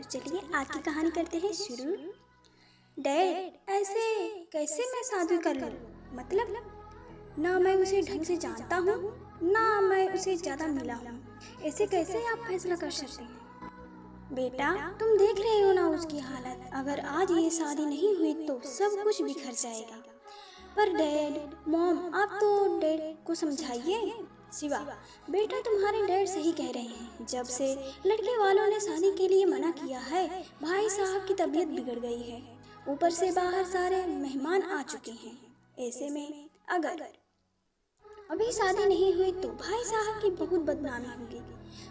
तो चलिए आज की कहानी करते हैं शुरू। डैड, ऐसे कैसे मैं शादी कर लूँ? मतलब ना मैं उसे ढंग से जानता हूँ, ना मैं उसे ज़्यादा मिला हूँ। ऐसे कैसे आप फैसला कर सकते हैं? बेटा, तुम देख रहे हो ना उसकी हालत। अगर आज ये शादी नहीं हुई तो सब कुछ बिखर जाएगा। पर डैड, मॉम, आप तो डैड को समझाइए। शिवा, बेटा तुम्हारे डैड सही कह रहे हैं। जब से लड़के वालों ने शादी के लिए मना किया है, भाई साहब की तबीयत बिगड़ गई है। ऊपर से बाहर सारे मेहमान आ चुके हैं। ऐसे में अगर अभी शादी नहीं हुई तो भाई साहब की बहुत बदनामी होगी।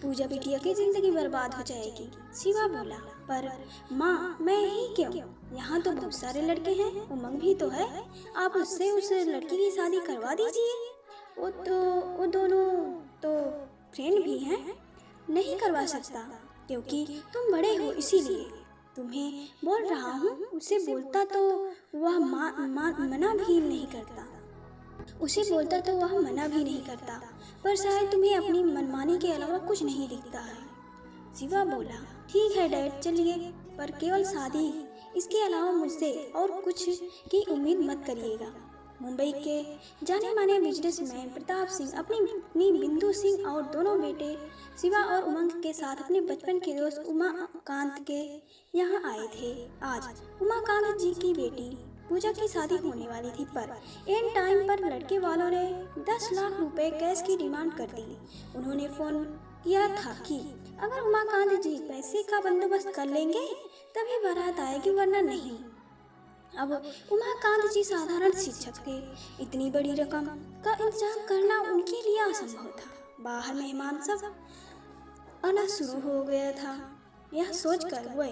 पूजा बिटिया की जिंदगी बर्बाद हो जाएगी। शिवा बोला, पर माँ, मैं ही क्यों? यहाँ तो बहुत सारे लड़के हैं, उमंग भी तो है। आप उससे उस लड़की की शादी करवा दीजिए। वो दोनों तो फ्रेंड भी हैं। नहीं करवा सकता, क्योंकि तुम बड़े हो, इसीलिए तुम्हें बोल रहा हूँ। उसे बोलता तो वह मना भी नहीं करता। पर शायद तुम्हें अपनी मनमानी के अलावा कुछ नहीं दिखता है। शिवा बोला, ठीक है डैड, चलिए, पर केवल शादी, इसके अलावा मुझसे और कुछ की उम्मीद मत करिएगा। मुंबई के जाने माने बिजनेसमैन प्रताप सिंह अपनी पत्नी बिंदु सिंह और दोनों बेटे शिवा और उमंग के साथ अपने बचपन के दोस्त उमाकांत के यहाँ आए थे। आज उमाकांत जी की बेटी पूजा की शादी होने वाली थी, पर एंड टाइम पर लड़के वालों ने 10 लाख रुपए कैश की डिमांड कर दी। उन्होंने फोन किया था कि अगर उमाकांत जी पैसे का बंदोबस्त कर लेंगे तभी बारात आएगी, वरना नहीं। अब उमाकांत जी साधारण शिक्षक थे। इतनी बड़ी रकम का इंतजाम करना उनके लिए असंभव था। बाहर मेहमान सब आना शुरू हो गया था। यह सोचकर वे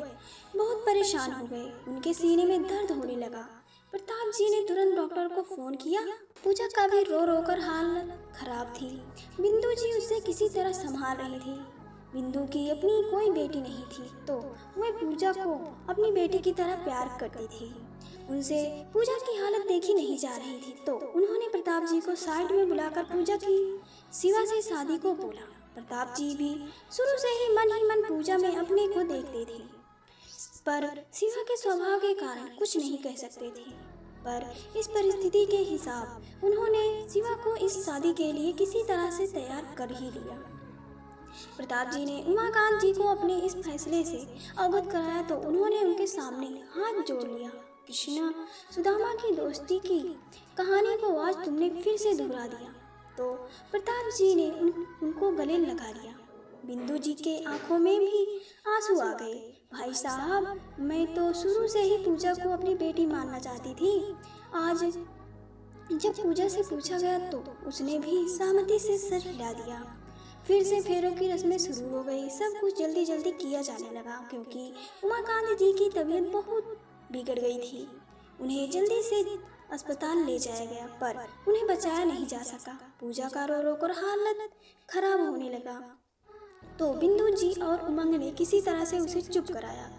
बहुत परेशान हो गए। उनके सीने में दर्द होने लगा। प्रताप जी ने तुरंत डॉक्टर को फोन किया। पूजा का भी रो रो कर हालत खराब थी। बिंदु जी उसे किसी तरह संभाल रही थी। बिंदु की अपनी कोई बेटी नहीं थी, तो वह पूजा को अपनी बेटी की तरह प्यार करती थी। उनसे पूजा की हालत देखी नहीं जा रही थी, तो उन्होंने प्रताप जी को साइड में बुलाकर पूजा की शिवा से शादी को बोला। प्रताप जी भी शुरू से ही मन पूजा में अपने को देखते थे, पर शिवा के स्वभाव के कारण कुछ नहीं कह सकते थे। पर इस परिस्थिति के हिसाब उन्होंने शिवा को इस शादी के लिए किसी तरह से तैयार कर ही लिया। प्रताप जी ने उमाकांत जी को अपने इस फैसले से अवगत कराया, तो उन्होंने उनके सामने हाथ जोड़ लिया। कृष्णा सुदामा की दोस्ती की कहानी को आज तुमने फिर से दोहरा दिया। तो प्रताप जी ने उनको गले लगा लिया। बिंदु जी के आंखों में भी आंसू आ गए। भाई साहब, मैं तो शुरू से ही पूजा को अपनी बेटी मानना चाहती थी। आज जब पूजा से पूछा गया तो उसने भी सहमति से सर हिला दिया। फिर से फेरों की रस्में शुरू हो गई। सब कुछ जल्दी जल्दी किया जाने लगा, क्योंकि उमाकांत जी की तबीयत बहुत बिगड़ गई थी। उन्हें जल्दी से अस्पताल ले जाया गया, पर उन्हें बचाया नहीं जा सका। पूजा का रो रो कर हालत खराब होने लगा, तो बिंदु जी और उमंग ने किसी तरह से उसे चुप कराया।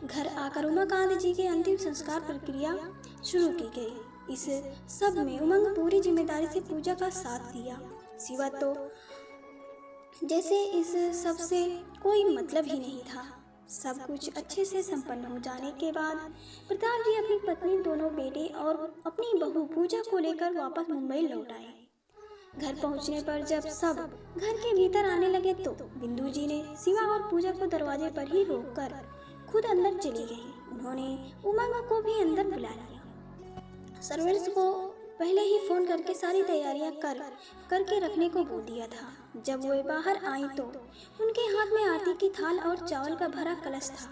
घर आकर उमाकांत जी के अंतिम संस्कार प्रक्रिया शुरू की गई। इस सब में उमंग पूरी जिम्मेदारी से पूजा का साथ दिया। शिवा तो जैसे इस सब से कोई मतलब ही नहीं था। सब कुछ अच्छे से संपन्न हो जाने के बाद प्रताप जी अपनी पत्नी, दोनों बेटे और अपनी बहू पूजा को लेकर वापस मुंबई लौट आए। घर पहुंचने पर जब सब घर के भीतर आने लगे तो बिंदु जी ने शिवा और पूजा को दरवाजे पर ही रोककर खुद अंदर चली गई। उन्होंने उमंग को भी अंदर बुला लिया। सर्वेंट्स को पहले ही फोन करके सारी तैयारियां करके रखने को बोल दिया था। जब वे बाहर आई तो उनके हाथ में आरती की थाल और चावल का भरा कलश था।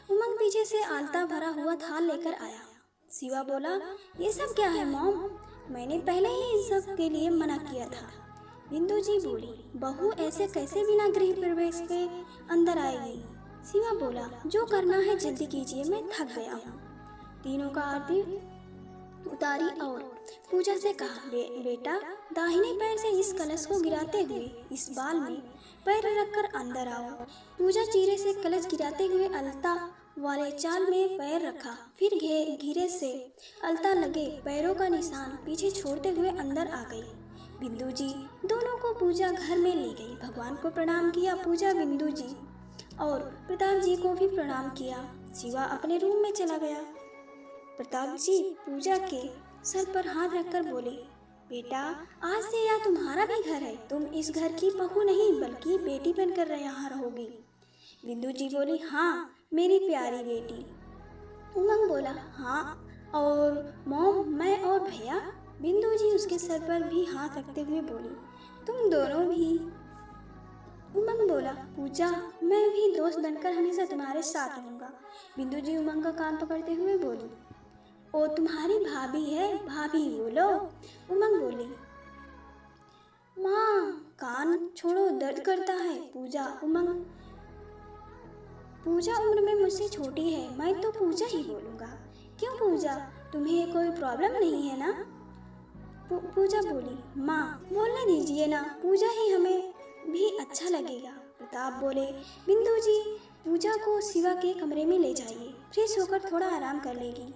उमंग पीछे से आलता भरा हुआ थाल लेकर आया। शिवा बोला, ये सब क्या है मॉम? मैंने पहले ही इन सब के लिए मना किया था। बिंदु जी बोली, बहू ऐसे कैसे बिना गृह प्रवेश के अंदर आएगी? शिवा बोला, जो करना है जल्दी कीजिए, मैं थक गया हूँ। तीनों का आरती उतारी और पूजा से कहा, बेटा, दाहिने पैर से इस कलश को गिराते हुए इस बाल में पैर रखकर अंदर आओ। पूजा चीरे से कलश गिराते हुए अलता वाले चाल में पैर रखा। फिर धीरे से अलता लगे पैरों का निशान पीछे छोड़ते हुए अंदर आ गई। बिंदु जी दोनों को पूजा घर में ले गई। भगवान को प्रणाम किया। पूजा बिंदु जी और प्रताप जी को भी प्रणाम किया। शिवा अपने रूम में चला गया। प्रताप जी पूजा के सर पर हाथ रखकर बोले, बेटा आज से यह तुम्हारा भी घर है। तुम इस घर की बहू नहीं बल्कि बेटी बनकर यहाँ रहोगी। बिंदु जी बोली, हाँ मेरी प्यारी बेटी। उमंग बोला, हाँ और मॉम मैं और भैया। बिंदु जी उसके सर पर भी हाथ रखते हुए बोली, तुम दोनों भी। उमंग बोला, पूजा मैं भी दोस्त बनकर हमेशा तुम्हारे साथ रहूँगा। बिंदु जी उमंग का कान पकड़ते हुए बोली, ओ तुम्हारी भाभी है, भाभी बोलो। उमंग बोली, माँ कान छोड़ो दर्द करता है। पूजा उम्र में मुझसे छोटी है, मैं तो पूजा ही बोलूँगा। क्यों पूजा, तुम्हें कोई प्रॉब्लम नहीं है ना? पूजा बोली, माँ बोलने दीजिए ना, पूजा ही हमें भी अच्छा लगेगा। प्रताप बोले, बिंदु जी पूजा को शिवा के कमरे में ले जाइए, फ्रेश होकर थोड़ा आराम कर लेगी।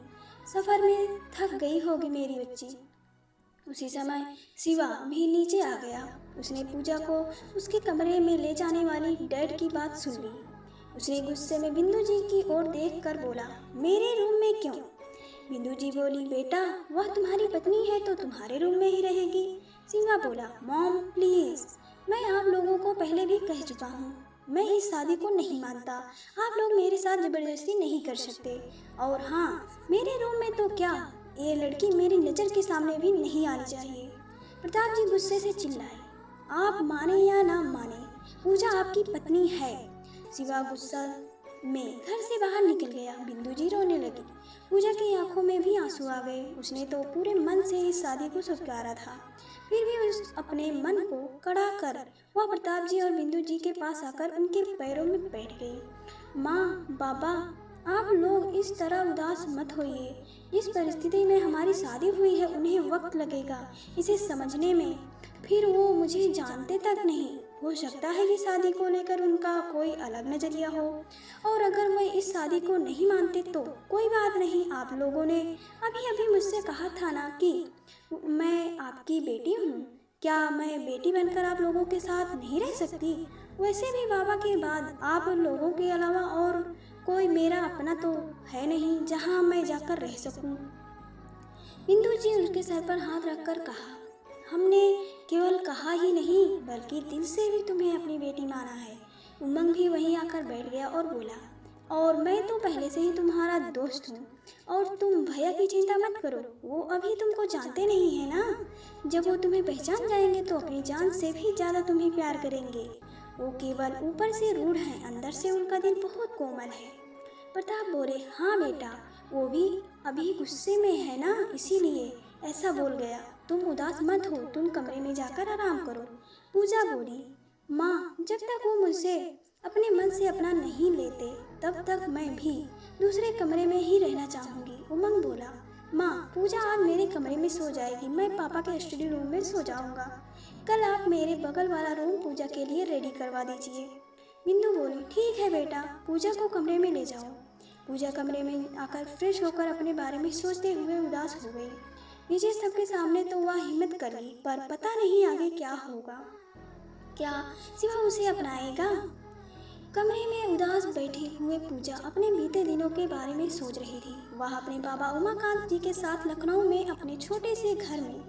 सफ़र में थक गई होगी मेरी बच्ची। उसी समय शिवा भी नीचे आ गया। उसने पूजा को उसके कमरे में ले जाने वाली डैड की बात सुन ली। उसने गुस्से में बिंदु जी की ओर देखकर बोला, मेरे रूम में क्यों? बिंदु जी बोली, बेटा वह तुम्हारी पत्नी है तो तुम्हारे रूम में ही रहेगी। शिवा बोला, मॉम प्लीज़, मैं आप लोगों को पहले भी कह चुका हूँ, मैं इस शादी को नहीं मानता। आप लोग मेरे साथ ज़बरदस्ती नहीं कर सकते। और हाँ, मेरे रूम में तो क्या, ये लड़की मेरी नज़र के सामने भी नहीं आनी चाहिए। प्रताप जी गुस्से से चिल्लाए, आप माने या ना माने, पूजा आपकी पत्नी है। शिवा गुस्सा में घर से बाहर निकल गया। बिंदु जी रोने लगी। पूजा की आंखों में भी आंसू आ गए। उसने तो पूरे मन से इस शादी को स्वीकारा था, फिर भी उस अपने मन को कड़ा कर वह प्रताप जी और बिंदु जी के पास आकर उनके पैरों में बैठ गई। माँ बाबा आप लोग इस तरह उदास मत होइए। जिस परिस्थिति में हमारी शादी हुई है उन्हें वक्त लगेगा इसे समझने में, फिर वो मुझे जानते तक नहीं। हो सकता है कि शादी को लेकर उनका कोई अलग नज़रिया हो, और अगर वे इस शादी को नहीं मानते तो कोई बात नहीं। आप लोगों ने अभी अभी मुझसे कहा था ना कि मैं आपकी बेटी हूँ, क्या मैं बेटी बनकर आप लोगों के साथ नहीं रह सकती? वैसे भी बाबा के बाद आप लोगों के अलावा और कोई मेरा अपना तो है नहीं जहाँ मैं जाकर रह सकूँ। बिंदु जी उसके सर पर हाथ रखकर कहा, हमने केवल कहा ही नहीं बल्कि दिल से भी तुम्हें अपनी बेटी माना है। उमंग भी वहीं आकर बैठ गया और बोला, और मैं तो पहले से ही तुम्हारा दोस्त हूँ, और तुम भैया की चिंता मत करो, वो अभी तुमको जानते नहीं है ना। जब वो तुम्हें पहचान जाएंगे तो अपनी जान से भी ज़्यादा तुम्हें प्यार करेंगे। वो केवल ऊपर से रूढ़ हैं, अंदर से उनका दिल बहुत कोमल है। प्रताप बोले, हाँ बेटा, वो भी अभी गुस्से में है ना, इसीलिए ऐसा बोल गया। तुम उदास मत हो, तुम कमरे में जाकर आराम करो। पूजा बोली, माँ जब तक वो मुझसे अपने मन से अपना नहीं लेते तब तक मैं भी दूसरे कमरे में ही रहना चाहूँगी। उमंग बोला, माँ पूजा आज मेरे कमरे में सो जाएगी, मैं पापा के स्टडी रूम में सो जाऊँगा। कल आप मेरे बगल वाला रूम पूजा के लिए रेडी करवा दीजिए। बिंदु बोली, ठीक है बेटा, पूजा को कमरे में ले जाओ। पूजा कमरे में आकर फ्रेश होकर अपने बारे में सोचते हुए उदास हो गई। नीचे सबके सामने तो वह हिम्मत कर ली, पर पता नहीं आगे क्या होगा। क्या शिवा उसे अपनाएगा? कमरे में उदास बैठी हुए पूजा अपने बीते दिनों के बारे में सोच रही थी। वह अपने बाबा उमाकांत जी के साथ लखनऊ में अपने छोटे से घर में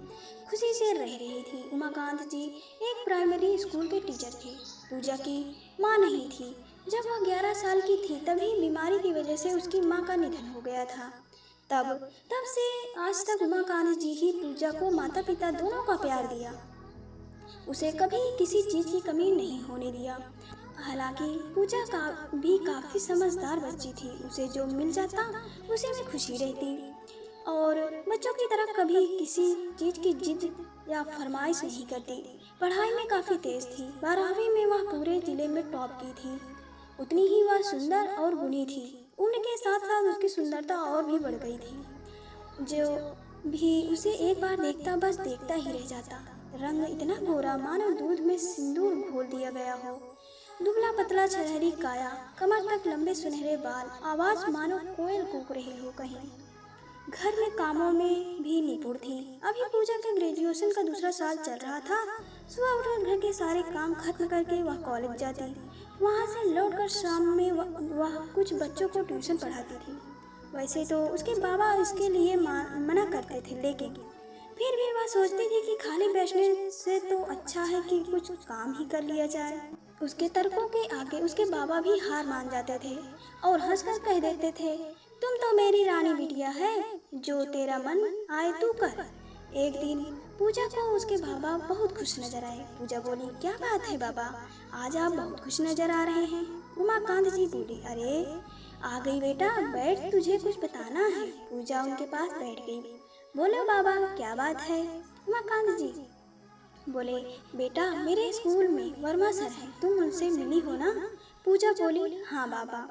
खुशी से रह रही थी। उमाकांत जी एक प्राइमरी स्कूल के टीचर थे। पूजा की माँ नहीं थी। जब वह 11 साल की थी तभी बीमारी की वजह से उसकी माँ का निधन हो गया था। तब से आज तक उमाकांत जी ही पूजा को माता पिता दोनों का प्यार दिया। उसे कभी किसी चीज़ की कमी नहीं होने दिया। हालांकि पूजा भी काफ़ी समझदार बच्ची थी। उसे जो मिल जाता उसे में खुशी रहती और बच्चों की तरह कभी किसी चीज़ की जिद या फरमाइश नहीं करती। पढ़ाई में काफ़ी तेज़ थी। 12वीं में वह पूरे ज़िले में टॉप की थी। उतनी ही वह सुंदर और गुणी थी। उम्र के साथ साथ उसकी सुंदरता और भी बढ़ गई थी। जो भी उसे एक बार देखता बस देखता ही रह जाता। रंग इतना गोरा मानो दूध में सिंदूर घोल दिया गया हो। दुबला पतला छरहरी काया, कमर तक लंबे सुनहरे बाल, आवाज़ मानो कोयल कूक रही हो कहीं। घर में कामों में भी निपुण थी। अभी पूजा के ग्रेजुएशन का दूसरा साल चल रहा था। सुबह उठकर घर के सारे काम खत्म करके वह कॉलेज जाती। वहाँ से लौटकर शाम में वह कुछ बच्चों को ट्यूशन पढ़ाती थी। वैसे तो उसके बाबा इसके लिए मना करते थे, लेकिन फिर भी वह सोचती थी कि खाली बैठने से तो अच्छा है कि कुछ काम ही कर लिया जाए। उसके तर्कों के आगे उसके बाबा भी हार मान जाते थे और हंसकर कह देते थे, तुम तो मेरी रानी बिटिया है, जो तेरा मन आए तू कर। एक दिन पूजा को उसके बाबा बहुत खुश नजर आए। पूजा बोली, क्या बात है बाबा, आज आप बहुत खुश नजर आ रहे हैं। उमाकांत जी बोली, अरे आ गई बेटा, बैठ, तुझे कुछ बताना है। पूजा उनके पास बैठ गई। बोलो बाबा, क्या बात है। उमाकांत जी बोले, बेटा मेरे स्कूल में वर्मा सर हैं, तुम उनसे मिली हो ना। पूजा बोली, हाँ बाबा।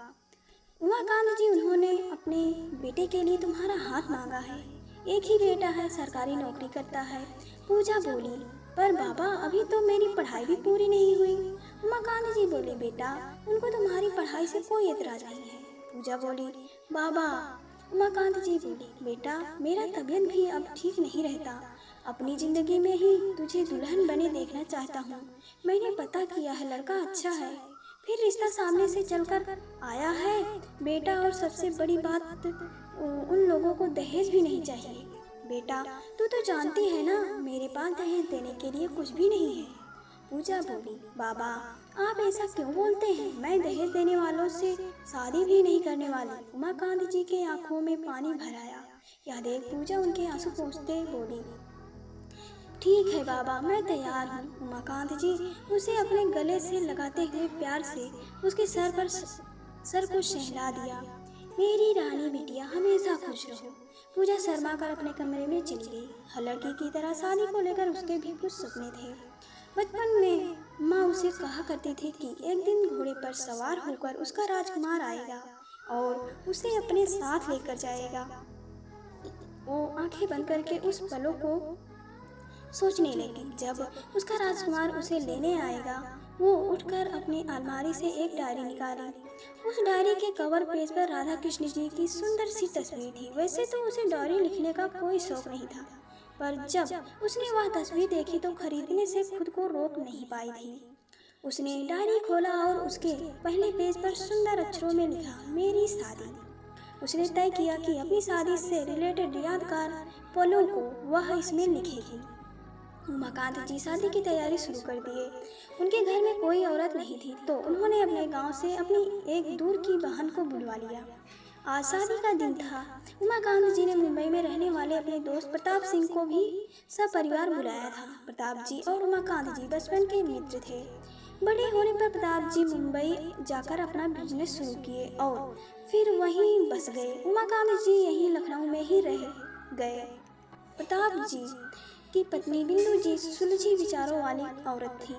उमाकांत जी, उन्होंने अपने बेटे के लिए तुम्हारा हाथ मांगा है। एक ही बेटा है, सरकारी नौकरी करता है। पूजा बोली, पर बाबा अभी तो मेरी पढ़ाई भी पूरी नहीं हुई। उमाकांत जी बोले, बेटा उनको तुम्हारी पढ़ाई से कोई एतराज नहीं है। पूजा बोली, बाबा। उमाकांत जी बोली, बेटा मेरा तबीयत भी अब ठीक नहीं रहता, अपनी जिंदगी में ही तुझे दुल्हन बने देखना चाहता हूँ। मैंने पता किया है, लड़का अच्छा है, फिर रिश्ता सामने से चलकर आया है बेटा, और सबसे बड़ी बात उन लोगों को दहेज भी नहीं चाहिए। बेटा तू तो जानती है ना, मेरे पास दहेज देने के लिए कुछ भी नहीं है। पूजा बोली, बाबा आप ऐसा क्यों बोलते हैं, मैं दहेज देने वालों से शादी भी नहीं करने वाली। उमाकांत जी के आंखों में पानी भर आया। यह देख पूजा उनके आंसू पोंछते बोली, ठीक है बाबा, मैं तैयार हूँ। उमाकांत जी उसे अपने गले से लगाते हुए प्यार से उसके सर को सहला दिया। मेरी रानी बिटिया हमेशा खुश रहो। पूजा शर्मा कर अपने कमरे में चली गई। हर लड़की की तरह शादी को लेकर उसके भी कुछ सपने थे। बचपन में माँ उसे कहा करती थी कि एक दिन घोड़े पर सवार होकर उसका राजकुमार आएगा और उसे अपने साथ लेकर जाएगा। वो आंखें बंद करके उस पलों को सोचने लगी। जब उसका राजकुमार उसे लेने आएगा, वो उठकर अपनी अलमारी से एक डायरी निकाली। उस डायरी के कवर पेज पर राधा कृष्ण जी की सुंदर सी तस्वीर थी। वैसे तो उसे डायरी लिखने का कोई शौक नहीं था, पर जब उसने वह तस्वीर देखी तो खरीदने से खुद को रोक नहीं पाई थी। उसने डायरी खोला और उसके पहले पेज पर सुंदर अक्षरों में लिखा, मेरी शादी। उसने तय किया कि अपनी शादी से रिलेटेड यादगार पलों को वह इसमें लिखेगी। उमाकांत जी शादी की तैयारी शुरू कर दिए। उनके घर में कोई औरत नहीं थी, तो उन्होंने अपने गांव से अपनी एक दूर की बहन को बुलवा लिया। आज शादी का दिन था। उमाकांत जी ने मुंबई में रहने वाले अपने दोस्त प्रताप सिंह को भी सपरिवार बुलाया था। प्रताप जी और उमाकांत जी बचपन के मित्र थे। बड़े होने पर प्रताप जी मुंबई जाकर अपना बिजनेस शुरू किए और फिर वहीं बस गए। उमाकांत जी यहीं लखनऊ में ही रह गए। प्रताप जी की पत्नी बिंदु जी सुलझी विचारों वाली औरत थी।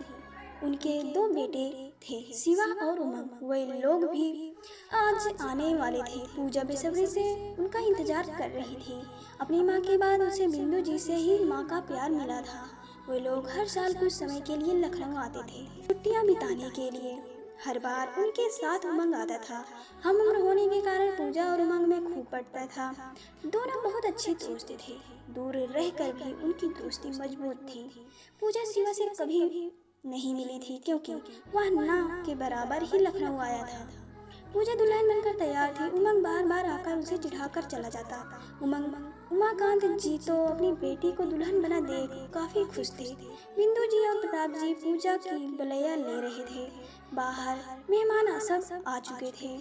उनके दो बेटे थे, शिवा और उमंग। वे लोग भी आज आने वाले थे। पूजा बेसब्री से उनका इंतजार कर रही थी। अपनी माँ के बाद उसे बिंदु जी से ही माँ का प्यार मिला था। वे लोग हर साल कुछ समय के लिए लखनऊ आते थे, छुट्टियाँ बिताने के लिए। हर बार उनके साथ उमंग आता था। हम उम्र होने के कारण पूजा और उमंग में खूब पड़ता था। दोनों बहुत अच्छे दोस्त थे। दूर रहकर भी उनकी दोस्ती मजबूत थी। पूजा शिवा से कभी नहीं मिली थी, क्योंकि वह ना के बराबर ही लखनऊ आया था। पूजा दुल्हन बनकर तैयार थी। उमंग बार बार आकर उसे चिढ़ाकर चला जाता। उमाकांत जी तो अपनी बेटी को दुल्हन बना देख काफी खुश थे। बिंदु जी और प्रताप जी पूजा की बलैया ले रहे थे। बाहर मेहमान सब आ चुके थे,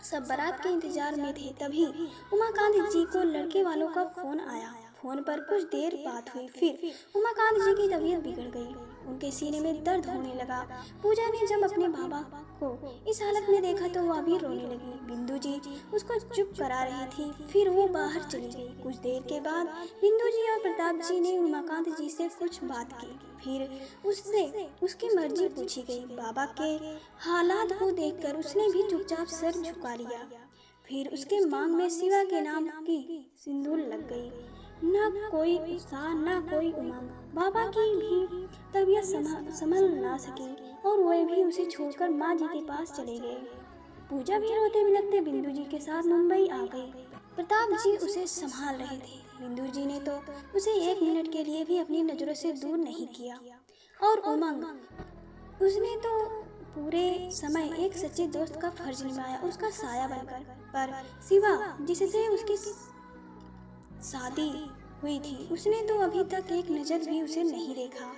सब बारात के इंतजार में थे। तभी उमाकांत जी को लड़के वालों का फोन आया। फोन पर कुछ देर बात हुई, फिर उमाकांत जी की तबीयत बिगड़ गई। उनके सीने में दर्द होने लगा। पूजा ने जब अपने बाबा को इस हालत में देखा तो वह भी रोने लगी। बिंदु जी उसको चुप करा रही थी, फिर वो बाहर चली गई। कुछ देर के बाद बिंदु जी और प्रताप जी ने उमाकांत जी से कुछ बात की। फिर उससे उसकी मर्जी पूछी गई। बाबा के हालात को देखकर उसने भी चुपचाप सर झुका लिया। फिर उसके मांग में शिवा के नाम की सिंदूर लग गई। न कोई उत्साह, न कोई उमंग। बाबा की भी तबीयत संभल ना सकी और वे भी उसे छोड़कर माँ जी के पास चले गए। पूजा भी रोते बिलखते बिंदु जी के साथ मुंबई आ गई। प्रताप जी उसे संभाल रहे थे। बिंदु जी ने तो उसे एक मिनट के लिए भी अपनी नजरों से दूर नहीं किया। और उमंग, उसने तो पूरे समय एक सच्चे दोस्त का फर्ज निभाया, उसका साया बनकर। पर शिवा, जिससे उसकी शादी हुई थी, उसने तो अभी तक एक नज़र भी उसे नहीं देखा।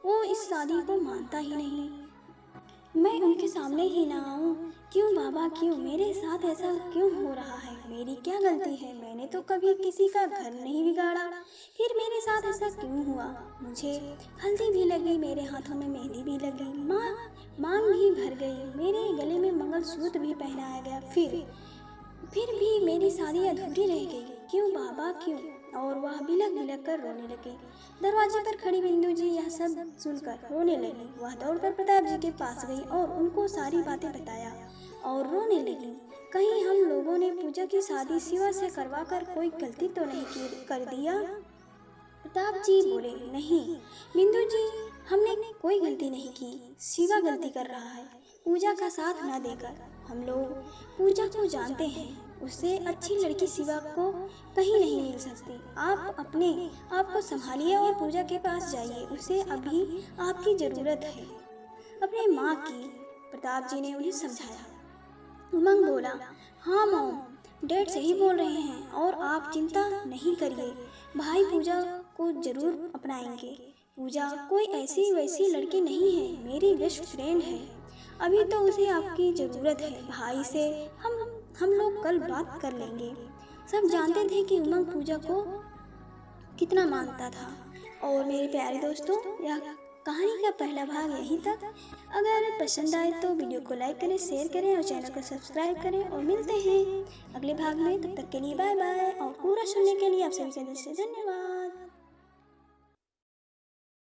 वो इस शादी को मानता ही नहीं। मैं उनके सामने ही ना आऊं? क्यों बाबा, क्यों मेरे साथ ऐसा क्यों हो रहा है? मेरी क्या गलती है? मैंने तो कभी किसी का घर नहीं बिगाड़ा, फिर मेरे साथ ऐसा क्यों हुआ? मुझे हल्दी भी लगी, मेरे हाथों में मेहंदी भी लगी, मांग भी भर गई, मेरे गले में मंगलसूत्र भी पहनाया गया, फिर भी मेरी शादी अधूरी रह गई। क्यों बाबा, क्यों? और वह बिलख बिलख कर रोने लगी। दरवाजे पर खड़ी बिंदु जी यह सब सुनकर रोने लगी। वह दौड़कर प्रताप जी के पास गई और उनको सारी बातें बताया और रोने लगी। कहीं हम लोगों ने पूजा की शादी शिवा से करवा कर कोई गलती तो नहीं कर दिया? प्रताप जी बोले, नहीं बिंदु जी, हमने कोई गलती नहीं की। शिवा गलती कर रहा है पूजा का साथ न देकर। हम लोग पूजा को जानते हैं, उससे अच्छी लड़की शिवा को कहीं नहीं मिल सकती। आप अपने आप को संभालिए और पूजा के पास जाइए, उसे अभी आपकी ज़रूरत है, अपनी माँ की। प्रताप जी ने उन्हें समझाया। उमंग बोला, हाँ मॉम, डैड सही बोल रहे हैं और आप चिंता नहीं करिए, भाई पूजा को जरूर अपनाएंगे। पूजा कोई ऐसी वैसी लड़की नहीं है, मेरी बेस्ट फ्रेंड है। अभी तो उसे आपकी ज़रूरत है। भाई से हम लोग कल बात कर लेंगे। सब जानते थे कि उमंग पूजा को कितना मानता था। और मेरे प्यारे दोस्तों, यह कहानी का पहला भाग यहीं तक। अगर पसंद आए तो वीडियो को लाइक करें, शेयर करें और चैनल को सब्सक्राइब करें। और मिलते हैं अगले भाग में, तब तक के लिए बाय बाय। और पूरा सुनने के लिए आप सभी का दिल से धन्यवाद।